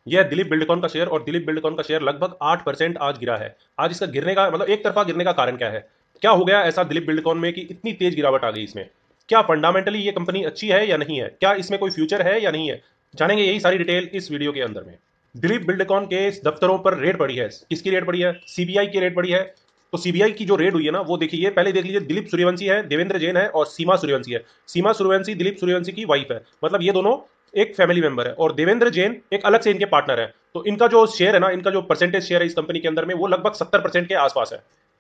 यह दिलीप बिल्डकॉन का शेयर, और दिलीप बिल्डकॉन का शेयर लगभग 8% आज गिरा है। आज इसका गिरने का मतलब एक तरफा गिरने का कारण क्या है? क्या हो गया ऐसा दिलीप बिल्डकॉन में कि इतनी तेज गिरावट आ गई इसमें? क्या फंडामेंटली ये कंपनी अच्छी है या नहीं है? क्या इसमें कोई फ्यूचर है या नहीं है? जानेंगे यही सारी डिटेल इस वीडियो के अंदर में। दिलीप बिल्डकॉन के दफ्तरों पर रेड पड़ी है। किसकी रेड पड़ी है? सीबीआई की रेड पड़ी है। तो सीबीआई की जो रेड हुई है ना, वो देखिए, पहले देख लीजिए, दिलीप सूर्यवंशी है, देवेंद्र जैन है और सीमा सूर्यवंशी है। सीमा सूर्यवंशी दिलीप सूर्यवंशी की वाइफ है, मतलब ये दोनों एक फैमिली मेंबर है, और देवेंद्र जैन एक अलग से इनके पार्टनर है। तो इनका जो शेयर है ना, इनका जो परसेंटेज शेयर है इस कंपनी के अंदर में, वो लगभग 70% के आसपास है।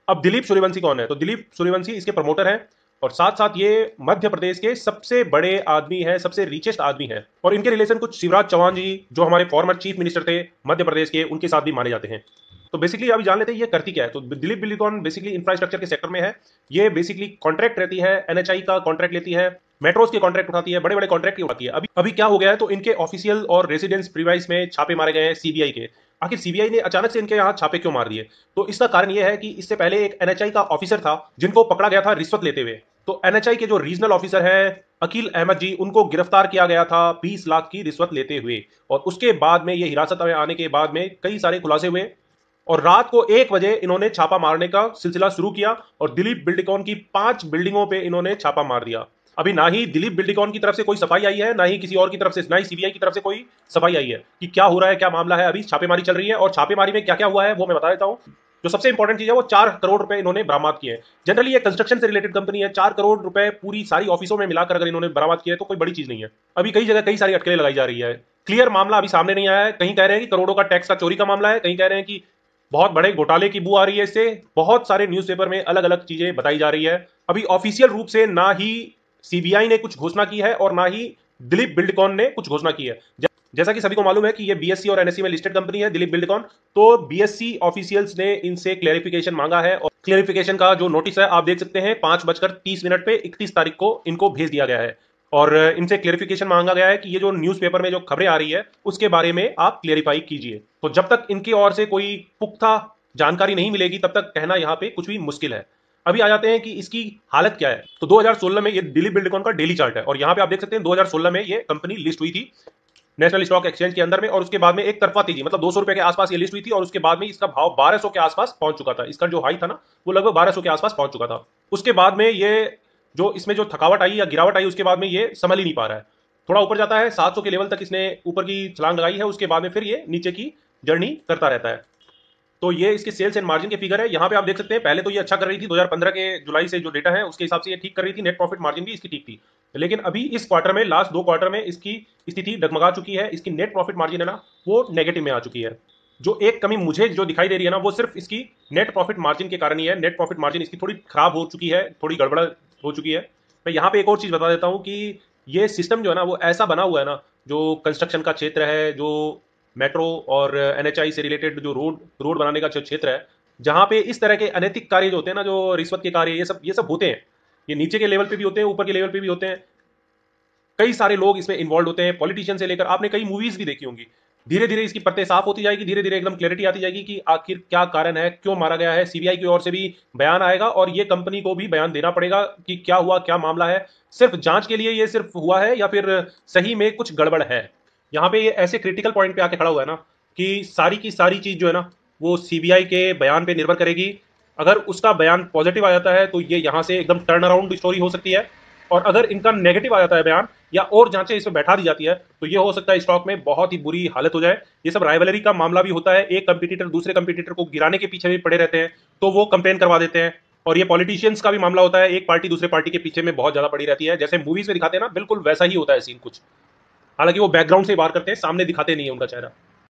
अब दिलीप सूर्यवंशी कौन है? तो दिलीप सूर्यवंशी इसके प्रमोटर हैं, और साथ साथ ये मध्य प्रदेश के सबसे बड़े आदमी है, सबसे रिचेस्ट आदमी है, और इनके रिलेशन कुछ शिवराज चौहान जी, जो हमारे फॉर्मर चीफ मिनिस्टर थे मध्य प्रदेश के, उनके साथ भी माने जाते हैं। तो बेसिकली अभी जान लेते हैं ये करती क्या है। तो दिलीप बिल्डकॉन बेसिकली इंफ्रास्ट्रक्चर के सेक्टर में है। ये बेसिकली कॉन्ट्रैक्ट रहती है, एनएचआई का कॉन्ट्रैक्ट लेती है, मेट्रोस के कॉन्ट्रैक्ट उठाती है, बड़े बड़े कॉन्ट्रैक्ट उठाती है। अभी अभी क्या हो गया है, तो इनके ऑफिशियल और रेसिडेंस प्रीमाइस में छापे मारे गए हैं सीबीआई के। आखिर सीबीआई ने अचानक से इनके यहाँ छापे क्यों मार दिए? तो इसका कारण यह है कि इससे पहले एक एनएचआई का ऑफिसर था जिनको पकड़ा गया था रिश्वत लेते हुए। तो एनएचआई के जो रीजनल ऑफिसर है अकील अहमद जी, उनको गिरफ्तार किया गया था 20 लाख की रिश्वत लेते हुए, और उसके बाद में ये हिरासत में आने के बाद में कई सारे खुलासे हुए, और रात को 1 बजे इन्होंने छापा मारने का सिलसिला शुरू किया, और दिलीप बिल्डकॉन की 5 बिल्डिंगों पे इन्होंने छापा मार दिया। अभी ना ही दिलीप बिल्डकॉन की तरफ से कोई सफाई आई है, ना ही किसी और की तरफ से, ना ही सीबीआई की तरफ से कोई सफाई आई है कि क्या हो रहा है, क्या मामला है। अभी छापेमारी चल रही है, और छापेमारी में क्या क्या हुआ है वो मैं बता देता हूं। जो सबसे इंपॉर्टेंट चीज है, वो 4 करोड़ रुपए इन्होंने बरामद किए हैं। जनरली ये कंस्ट्रक्शन से रिलेटेड कंपनी है, 4 करोड़ रुपए पूरी सारी ऑफिसों में मिलाकर अगर इन्होंने बरामद किए तो कोई बड़ी चीज नहीं है। अभी कई जगह कई सारी अटकलें लगाई जा रही है। क्लियर मामला अभी सामने नहीं आया है। कहीं कह रहे हैं कि करोड़ों का टैक्स का चोरी का मामला है, कहीं कह रहे हैं कि बहुत बड़े घोटाले की बू आ रही है इससे। बहुत सारे न्यूज़पेपर में अलग अलग चीजें बताई जा रही है। अभी ऑफिशियल रूप से ना ही सीबीआई ने कुछ घोषणा की है, और ना ही दिलीप बिल्डकॉन ने कुछ घोषणा की है। जैसा कि सभी को मालूम है कि ये बीएससी और एनएससी में लिस्टेड कंपनी है दिलीप बिल्डकॉन। तो बीएससी ऑफिशियल्स ने इनसे क्लेरिफिकेशन मांगा है, और क्लेरिफिकेशन का जो नोटिस है आप देख सकते हैं, 5:30 पे 31 तारीख को इनको भेज दिया गया है। और इनसे क्लेरिफिकेशन मांगा गया है कि ये जो न्यूज़पेपर में जो खबरें आ रही है उसके बारे में आप क्लेरिफाई कीजिए। तो जब तक इनकी ओर से कोई पुख्ता जानकारी नहीं मिलेगी तब तक कहना यहाँ पे कुछ भी मुश्किल है। अभी आ जाते हैं कि इसकी हालत क्या है। तो 2016 में ये दिलीप बिल्डकॉन का डेली चार्ट है, और यहाँ पे आप देख सकते हैं 2016 में ये कंपनी लिस्ट हुई थी नेशनल स्टॉक एक्सचेंज के अंदर में, और उसके बाद में एक तरफा तेजी, मतलब 200 रुपए के आसपास ये लिस्ट हुई थी, और उसके बाद में इसका भाव 1200 के आसपास पहुंच चुका था। इसका जो हाई था ना, वो लगभग 1200 के आसपास पहुंच चुका था। उसके बाद में ये जो इसमें जो थकावट आई या गिरावट आई, उसके बाद में ये संभल ही नहीं पा रहा है। थोड़ा ऊपर जाता है, 700 के लेवल तक इसने ऊपर की छलांग लगाई है, उसके बाद में फिर ये नीचे की जर्नी करता रहता है। तो ये इसके सेल्स एंड मार्जिन के फिगर है। यहाँ पे आप देख सकते हैं, पहले तो ये अच्छा कर रही थी, 2015 के जुलाई से जो डेटा है उसके हिसाब से ये ठीक कर रही थी, नेट प्रॉफिट मार्जिन भी इसकी ठीक थी। लेकिन अभी इस क्वार्टर में, लास्ट 2 क्वार्टर में इसकी स्थिति डगमगा चुकी है। इसकी नेट प्रॉफिट मार्जिन है ना, वो नेगेटिव में आ चुकी है। जो एक कमी मुझे जो दिखाई दे रही है ना, वो सिर्फ इसकी नेट प्रॉफिट मार्जिन के कारण ही है। नेट प्रॉफिट मार्जिन इसकी थोड़ी खराब हो चुकी है, थोड़ी गड़बड़ हो चुकी है। मैं यहाँ पे एक और चीज बता देता हूँ कि ये सिस्टम जो है ना, वो ऐसा बना हुआ है ना, जो कंस्ट्रक्शन का क्षेत्र है, जो मेट्रो और एनएचआई से रिलेटेड जो रोड रोड बनाने का जो क्षेत्र है, जहां पे इस तरह के अनैतिक कार्य जो होते हैं ना, जो रिश्वत के कार्य, ये सब होते हैं। ये नीचे के लेवल पे भी होते हैं, ऊपर के लेवल पे भी होते हैं। कई सारे लोग इसमें इन्वॉल्व होते हैं, पॉलिटिशियन से लेकर, आपने कई मूवीज भी देखी होंगी। धीरे धीरे इसकी परतें साफ होती जाएगी, धीरे धीरे एकदम क्लैरिटी आती जाएगी कि आखिर क्या कारण है, क्यों मारा गया है। सीबीआई की ओर से भी बयान आएगा, और ये कंपनी को भी बयान देना पड़ेगा कि क्या हुआ, क्या मामला है। सिर्फ जांच के लिए ये सिर्फ हुआ है, या फिर सही में कुछ गड़बड़ है। यहाँ पे ये ऐसे क्रिटिकल पॉइंट पे आके खड़ा हुआ है ना, कि सारी की सारी चीज जो है ना, वो सीबीआई के बयान पे निर्भर करेगी। अगर उसका बयान पॉजिटिव आ जाता है तो ये यहाँ से एकदम टर्न अराउंड स्टोरी हो सकती है, और अगर इनका नेगेटिव आ जाता है बयान, या और जांचें इसमें बैठा दी जाती है, तो ये हो सकता है स्टॉक में बहुत ही बुरी हालत हो जाए। ये सब राइवलरी का मामला भी होता है, एक कंपटीटर दूसरे कंपटीटर को गिराने के पीछे भी पड़े रहते हैं, तो वो कंप्लेन करवा देते हैं। और ये पॉलिटिशियंस का भी मामला होता है, एक पार्टी दूसरे पार्टी के पीछे में बहुत ज्यादा पड़ी रहती है, जैसे मूवीज में दिखाते हैं ना, बिल्कुल वैसा ही होता है सीन कुछ। हालांकि वो बैकग्राउंड से बाहर करते हैं, सामने दिखाते नहीं है उनका चेहरा।